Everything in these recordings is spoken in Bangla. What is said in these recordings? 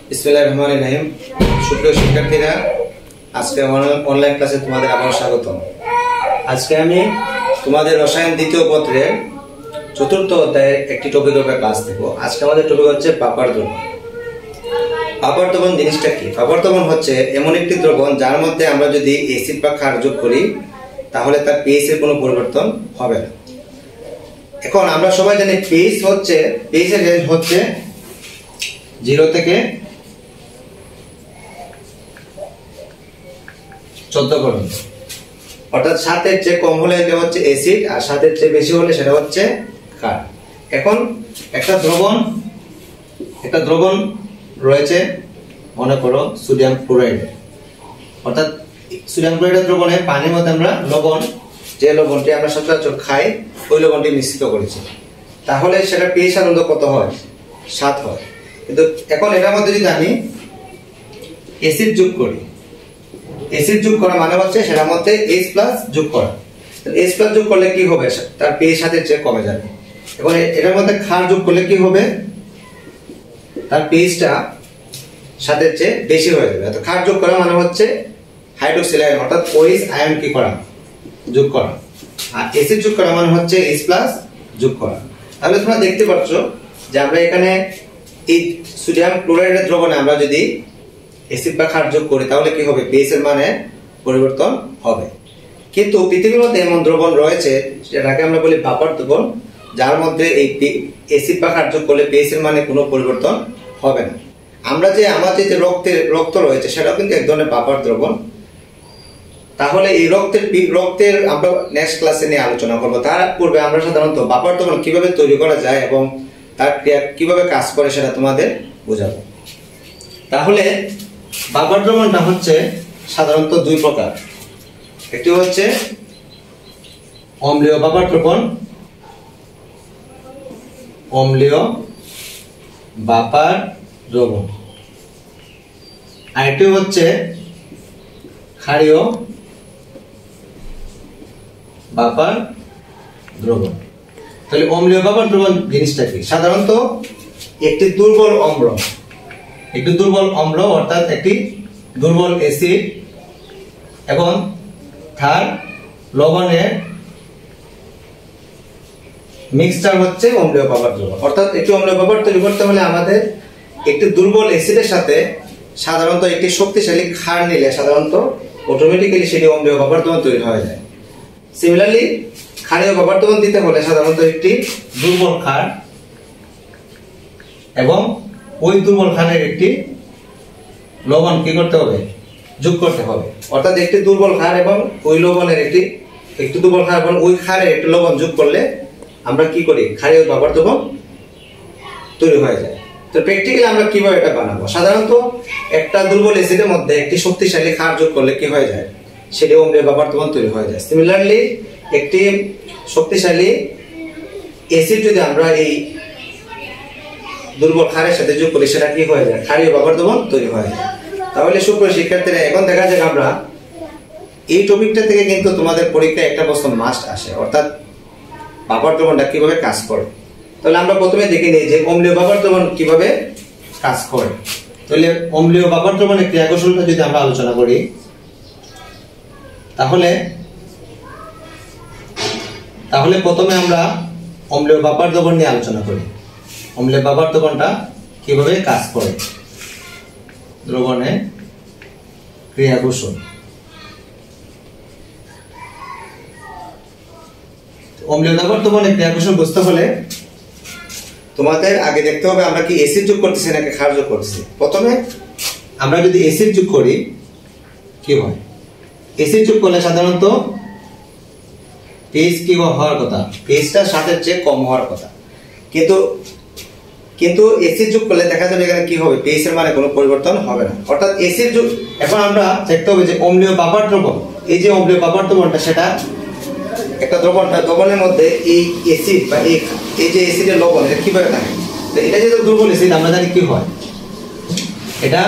বিসমিল্লাহির রহমানির রহিম। সুপ্রিয় শিক্ষার্থীরা, আজকে অনলাইন ক্লাসে তোমাদের আবার স্বাগতম। আজকে আমি তোমাদের রসায়ন দ্বিতীয় পত্রের চতুর্থ অধ্যায়ের একটি টপিকের উপর ক্লাস দেব। আজকে আমাদের টপিক হচ্ছে পাপার দ্রবণ। পাপার দ্রবণ জিনিসটা কি? পাপার দ্রবণ হচ্ছে এমন একটি দ্রবণ যার মধ্যে আমরা যদি অ্যাসিড বা ক্ষার যোগ করি তাহলে তার pH এর কোনো পরিবর্তন হবে না। এখন আমরা সবাই জানি pH এর রেঞ্জ হচ্ছে 0 থেকে 14 পর্যন্ত। অর্থাৎ 7 এর চেয়ে কম হলে এটা হচ্ছে অ্যাসিড আর 7 এর চেয়ে বেশি হলে সেটা হচ্ছে ক্ষার। এখন একটা দ্রবণ রয়েছে, মনে করো সোডিয়াম ক্লোরাইড। অর্থাৎ সোডিয়াম ক্লোরাইডের দ্রবণে পানির মধ্যে আমরা যে লবণটি আমরা সচরাচর খাই ওই লবণটি মিশ্রিত করেছি, তাহলে সেটা pH সাধারণত কত হয়? 7 হয়। কিন্তু এখন এটার মধ্যে যদি আমি অ্যাসিড যোগ করি, অ্যাসিড যোগ করা মানে হচ্ছে সেটার মধ্যে H+ যোগ করা। H+ যোগ করলে কি হবে? তার pH 7 এর চেয়ে কমে যাবে। এবং এটার মধ্যে ক্ষার যোগ করলে কি হবে? তার pHটা 7 এর চেয়ে বেশি হয়ে যাবে। তো ক্ষার যোগ করা মানে হচ্ছে হাইড্রোক্সিল আয়ন, অর্থাৎ OH আয়ন কি করা? যোগ করা। আর অ্যাসিড যোগ করা মানে হচ্ছে H+ যোগ করা। তাহলে তোমরা দেখতে পাচ্ছ যে আমরা এখানে এই সোডিয়াম ক্লোরাইডের দ্রবণে আমরা যদি অ্যাসিড বা ক্ষার যোগ করি তাহলে কি হবে? pH এর মানে পরিবর্তন হবে। কিন্তু পৃথিবীর মধ্যে এমন দ্রবণ রয়েছে যেটাকে আমরা বলি পাপার দ্রবণ, যার মধ্যে এই অ্যাসিড বা ক্ষার যোগ করলে pH এর মানে কোনো পরিবর্তন হবে না। আমাদের যে রক্ত রয়েছে সেটাও কিন্তু এক ধরনের পাপার দ্রবণ। তাহলে এই রক্তের আমরা নেক্সট ক্লাসে নিয়ে আলোচনা করব। তার পূর্বে আমরা সাধারণত পাপার দ্রবণ কিভাবে তৈরি করা যায় এবং তার ক্রিয়া কিভাবে কাজ করে সেটা তোমাদের বোঝাবো। তাহলে পাপার দ্রবণটা হচ্ছে সাধারণত দুই প্রকার। একটি হচ্ছে অম্লীয় পাপার দ্রবণ, আর একটি হচ্ছে ক্ষারীয় পাপার দ্রবণ। তাহলে অম্লীয় পাপার দ্রবণ জিনিসটা কি? সাধারণত একটি দুর্বল অম্ল অর্থাৎ একটি দুর্বল অ্যাসিড এবং তার লবণের মিক্সচার হচ্ছে অম্লীয় পাপার দ্রবণ। অর্থাৎ একটি অম্লীয় পাপার তৈরি করতে হলে আমাদের একটি দুর্বল অ্যাসিডের সাথে সাধারণত একটি শক্তিশালী ক্ষার নিলে সাধারণত অটোমেটিক্যালি সেটি অম্লীয় পাপার দ্রবণ তৈরি হয়ে যায়। সিমিলারলি ক্ষারীয় পাপার দ্রবণ দিতে হলে সাধারণত একটি দুর্বল ক্ষার এবং ওই দুর্বল ক্ষারের একটি লবণ কি করতে হবে? যোগ করতে হবে। অর্থাৎ একটি দুর্বল ক্ষার এবং ওই লবণের একটি দুর্বল ক্ষার এবং ওই ক্ষারের একটি লবণ যোগ করলে আমরা কি করি? ক্ষারীয় পাপার দ্রবণ তৈরি হয়ে যায়। তো প্র্যাকটিক্যালি আমরা কিভাবে এটা বানাবো? সাধারণত একটা দুর্বল অ্যাসিডের মধ্যে একটি শক্তিশালী ক্ষার যোগ করলে কি হয়ে যায়? সেটি অম্লীয় পাপার দ্রবণ তৈরি হয়ে যায়। সিমিলারলি একটি শক্তিশালী অ্যাসিড যদি আমরা এই দুর্বল ক্ষারের সাথে যোগ করি সেটা কি হয়ে যায়? ক্ষারীয় পাপার দ্রবণ তৈরি হয়ে যায়। তাহলে সুপ্রিয় শিক্ষার্থীরা, এখন দেখা যাক আমরা এই টপিকটা থেকে কিন্তু তোমাদের পরীক্ষায় একটা প্রশ্ন মাস্ট আসে, অর্থাৎ পাপার দ্রবণটা কিভাবে কাজ করে। তাহলে আমরা প্রথমে দেখে নিই যে অম্লীয় পাপার দ্রবণ কিভাবে কাজ করে। তাহলে অম্লীয় পাপার দ্রবণের ক্রিয়া কৌশলটা যদি আমরা আলোচনা করি তাহলে প্রথমে আমরা অম্লীয় পাপার দ্রবণ নিয়ে আলোচনা করি। অম্লীয় পাপার দ্রবণটা কিভাবে কাজ করে, দ্রবণের ক্রিয়া কৌশল। অম্লীয় পাপার দ্রবণের ক্রিয়া কৌশল বুঝতে হলে তোমাদের আগে দেখতে হবে আমরা কি অ্যাসিড যোগ করতেছি নাকি ক্ষার যোগ করতেছি। প্রথমে আমরা যদি অ্যাসিড যোগ করি কি হয়? অ্যাসিড যোগ করলে সাধারণত pH কি হওয়ার কথা? pHটা 7 এর চেয়ে কম হওয়ার কথা। কিন্তু অ্যাসিড যোগ করলে দেখা যাবে এখানে কি হবে? pH এর মানে কোনো পরিবর্তন হবে না। অর্থাৎ অ্যাসিড যোগ, এখন আমরা দেখতে হবে যে অম্লীয় পাপার দ্রবণ, এই যে অম্লীয় পাপার দ্রবণটা সেটা একটা দ্রবণের মধ্যে এই অ্যাসিড বা এই যে অ্যাসিডের লবণ এটা কিভাবে থাকে? তো এটা যেহেতু দুর্বল অ্যাসিড আমরা জানি কি হয়, এটা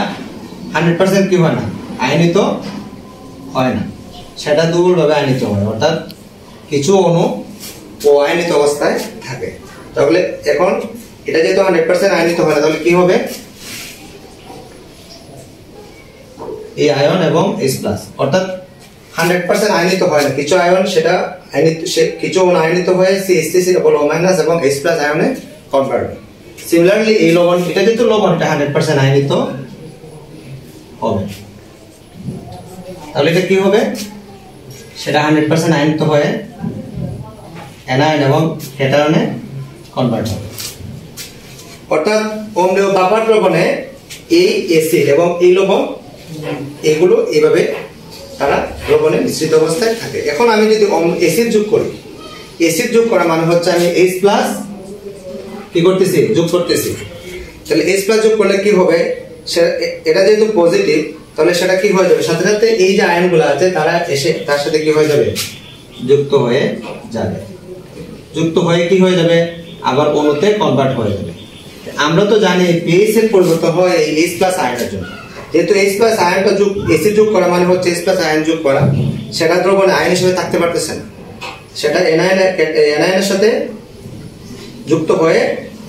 100% কি হয় না? আয়নিত হয় না, সেটা দুর্বলভাবে আয়নিত হয়। অর্থাৎ কিছু অণু অআয়নিত অবস্থায় থাকে। তাহলে এখন এটা যেহেতু 100% আয়নিত হয় না, তাহলে কি হবে? এই আয়ন এবং H+, অর্থাৎ 100% আয়নিত হয় না, কিছু আয়ন সেটা আয়নিত, কিছু আয়নিত হয়ে CH3 O- এবং H+ আয়নে কনভার্ট হয়। সিমিলারলি এই লবণ, এটা কিন্তু লবণ, এটা 100% আয়নিত হবে, তাহলে এটা কি হবে, সেটা 100% আয়নিত হয়ে অ্যানায়ন এবং ক্যাটায়নে কনভার্ট হবে। অর্থাৎ অম্লীয় বাফার দ্রবণে এই অ্যাসিড এবং এই লবণ, এগুলো এইভাবে তারা দ্রবণে মিশ্রিত অবস্থায় থাকে। এখন আমি যদি অ্যাসিড যোগ করি, অ্যাসিড যোগ করা মানে হচ্ছে আমি H+ কি করতেছি, যোগ করতেছি। তাহলে H+ যোগ করলে কি হবে, এটা যেহেতু পজিটিভ, তাহলে সেটা কি হয়ে যাবে, সাথে সাথে এই যে আয়নগুলো আছে তারা এসে তার সাথে কি হয়ে যাবে, যুক্ত হয়ে যাবে। যুক্ত হয়ে কি হয়ে যাবে, আবার অণুতে কনভার্ট হয়ে যাবে। আমরা তো জানি pH এর পরিবর্তন হয় এই H+ আয়নের জন্য। যেহেতু H+ আয়নটা যোগ, অ্যাসিড যোগ করা মানে হচ্ছে H+ আয়ন যোগ করা, সেটা দ্রবণে আয়ন হিসেবে থাকতে পারতেছে না, সেটা অ্যানায়নের সাথে যুক্ত হয়ে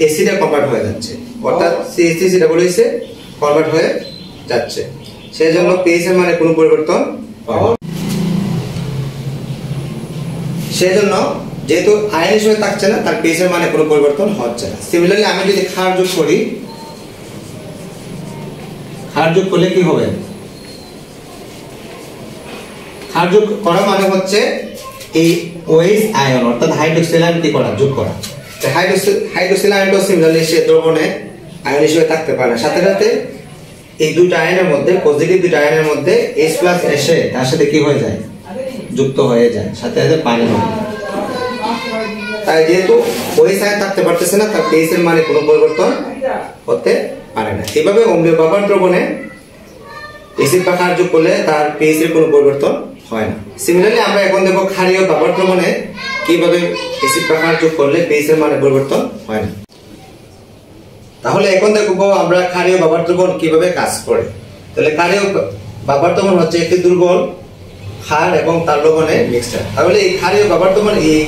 অ্যাসিডে কনভার্ট হয়ে যাচ্ছে, অর্থাৎ CH3COOH এ কনভার্ট হয়ে যাচ্ছে। সেজন্য pH এর মানে কোনো পরিবর্তন হয় না। সেজন্য যেহেতু আয়ন হিসেবে থাকছে না, তার pH এর মানে কোনো পরিবর্তন হচ্ছে না। সিমিলারলি আমি যদি ক্ষার যোগ করি, ক্ষার যোগ করলে কি হবে, ক্ষার যোগ করা মানে হচ্ছে এই OH আয়ন অর্থাৎ হাইড্রোক্সিল আয়ন কি করা, যোগ করা। হাইড্রোক্সিল আয়নটা সিমিলারলি সে দ্রবণে আয়ন হিসেবে থাকতে পারে না, সাথে সাথে এই দুইটা আয়নের মধ্যে, পজিটিভ দুইটা আয়নের মধ্যে H+ এসে তার সাথে কি হয়ে যায়, যুক্ত হয়ে যায়, সাথে সাথে পানি হয়। তাই যেহেতু OH আয়ন থাকতে পারতেছে না, তার pH এর মানে কোনো পরিবর্তন হতে পারে না। এইভাবে অম্লীয় বাফার দ্রবণে অ্যাসিড বা ক্ষার যোগ করলে তার pH এর কোনো পরিবর্তন হয় না। সিমিলারলি আমরা এখন দেখব ক্ষারীয় বাফার দ্রবণে কিভাবে অ্যাসিড বা ক্ষার যোগ করলে pH এর মানে পরিবর্তন হয় না। তাহলে এখন দেখব আমরা ক্ষারীয় বাফার দ্রবণ কিভাবে কাজ করে। তাহলে ক্ষারীয় বাফার দ্রবণ হচ্ছে একটি দুর্বল ক্ষার এবং তার লবণের মিক্সচার। তাহলে এই ক্ষারীয় বাফার দ্রবণ এই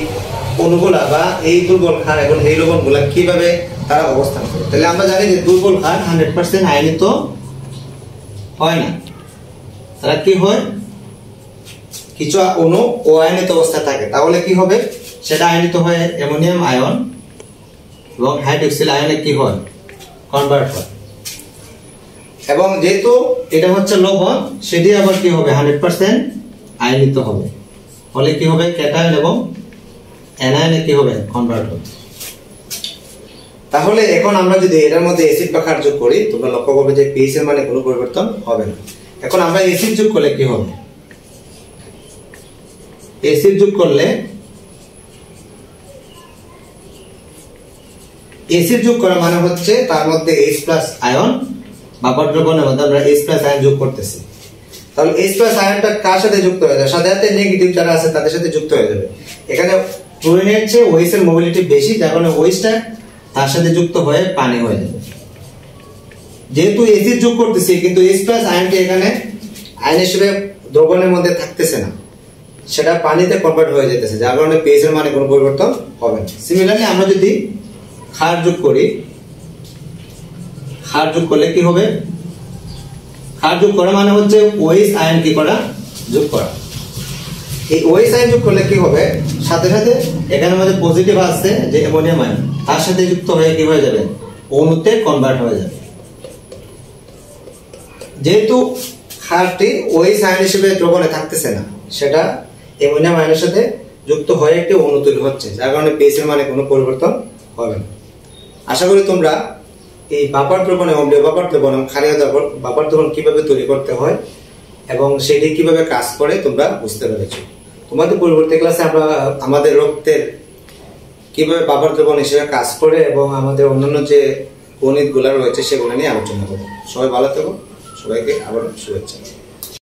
অণুগুলা বা এই দুর্বল ক্ষার এবং এই লবণগুলা কিভাবে তারা অবস্থান করে। তাহলে আমরা জানি যে দুর্বল ক্ষার 100% আয়নিত হয় না, তারা কি হয়, কিছু অণু অআয়নিত অবস্থায় থাকে। তাহলে কি হবে, সেটা আয়নিত হয়ে অ্যামোনিয়াম আয়ন এবং হাইড্রোক্সিল আয়নে কি হয়, কনভার্ট হয়। এবং যেহেতু এটা হচ্ছে লবণ, সেটি আবার কি হবে, 100% আয়নিত হবে, ফলে কি হবে, ক্যাটায়ন এবং অ্যানায়নে কি হবে, কনভার্ট হবে। তাহলে এখন আমরা যদি এটার মধ্যে অ্যাসিড বা ক্ষার যোগ করি, তোমরা লক্ষ্য করবে যে pH এর মানে কোনো পরিবর্তন হবে না। এখন আমরা অ্যাসিড যোগ করলে কি হবে, অ্যাসিড যোগ করলে, অ্যাসিড যোগ করা মানে হচ্ছে তার মধ্যে H+ আয়ন, বাফার দ্রবণের মধ্যে আমরা H+ আয়ন যোগ করতেছি। তাহলে H+ আয়নটা কার সাথে যুক্ত হয়ে যাবে, সাথে সাথে নেগেটিভ যারা আছে তাদের সাথে যুক্ত হয়ে যাবে। এখানে ক্লোরিনের চেয়ে OH এর মোবিলিটি বেশি, যার কারণে OH-টা তার সাথে যুক্ত হয়ে পানি হয়ে যাবে। যেহেতু অ্যাসিড যোগ করতেছি, কিন্তু H+ আয়নটি এখানে আয়ন হিসেবে দ্রবণের মধ্যে থাকতেছে না, সেটা পানিতে কনভার্ট হয়ে যেতেছে, যার কারণে pH এর মানে কোনো পরিবর্তন হবে না। সিমিলারলি আমরা যদি ক্ষার যোগ করি, ক্ষার যোগ করলে কি হবে, ক্ষার যোগ করা মানে হচ্ছে OH আয়ন কি করা, যোগ করা। এই OH আয়ন যোগ করলে কি হবে, সাথে সাথে এখানে মধ্যে পজিটিভ আসছে যে অ্যামোনিয়াম আয়ন, তার সাথে যুক্ত হয়ে কি হয়ে যাবে, অণুতে কনভার্ট হয়ে যাবে। যেহেতু ক্ষারটি OH আয়ন হিসেবে দ্রবণে থাকতেছে না, সেটা অ্যামোনিয়াম আয়নের সাথে যুক্ত হয়ে একটি অণু তৈরি হচ্ছে, যার কারণে pH এর মানে কোনো পরিবর্তন হবে না। আশা করি তোমরা এই বাফার দ্রবণ, অম্লীয় বাফার দ্রবণ, ক্ষারীয় বাফার দ্রবণ কিভাবে তৈরি করতে হয় এবং সেটি কিভাবে কাজ করে তোমরা বুঝতে পেরেছো। তোমাদের পরবর্তী ক্লাসে আমরা আমাদের রক্তের কিভাবে বাফার দ্রবণ হিসেবে কাজ করে এবং আমাদের অন্যান্য যে গণিতগুলো রয়েছে সেগুলো নিয়ে আলোচনা করব। সবাই ভালো থেকো, সবাইকে আবার শুভেচ্ছা।